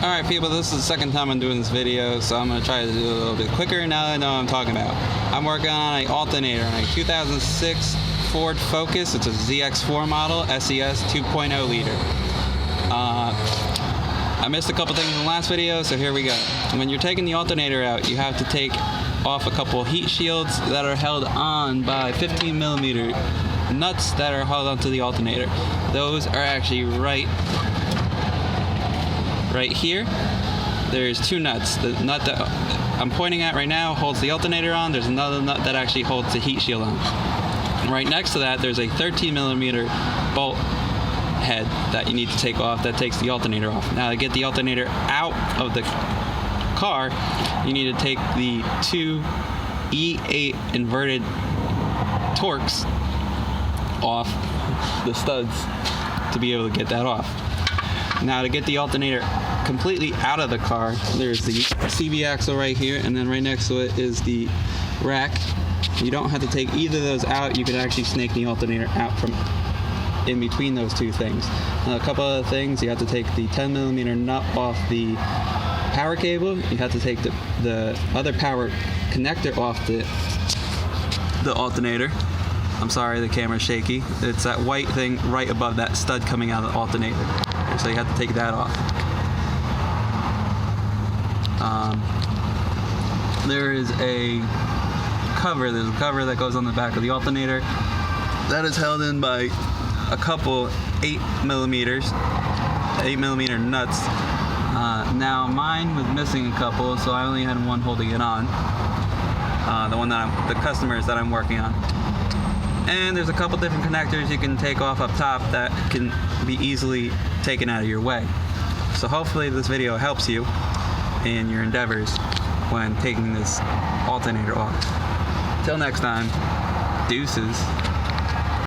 Alright people, this is the second time I'm doing this video, so I'm going to try to do it a little bit quicker now that I know what I'm talking about. I'm working on an alternator on a 2006 Ford Focus. It's a ZX4 model, SES 2.0 liter. I missed a couple things in the last video, so here we go. When you're taking the alternator out, you have to take off a couple heat shields that are held on by 15mm nuts that are held onto the alternator. Those are actually right here. There's two nuts. The nut that I'm pointing at right now holds the alternator on. There's another nut that actually holds the heat shield on. And right next to that, there's a 13mm bolt head that you need to take off that takes the alternator off. Now to get the alternator out of the car, you need to take the two E8 inverted torx off the studs to be able to get that off. Now to get the alternator completely out of the car, there's the CV axle right here, and then right next to it is the rack. You don't have to take either of those out. You can actually snake the alternator out from in between those two things. Now, a couple other things, you have to take the 10mm nut off the power cable. You have to take the other power connector off the alternator. I'm sorry, the camera's shaky. It's that white thing right above that stud coming out of the alternator. So you have to take that off. There's a cover that goes on the back of the alternator. That is held in by a couple 8mm nuts. Now mine was missing a couple, so I only had one holding it on. The customers that I'm working on. And there's a couple different connectors you can take off up top that can be easily taken out of your way. So hopefully this video helps you in your endeavors when taking this alternator off. Till next time, deuces.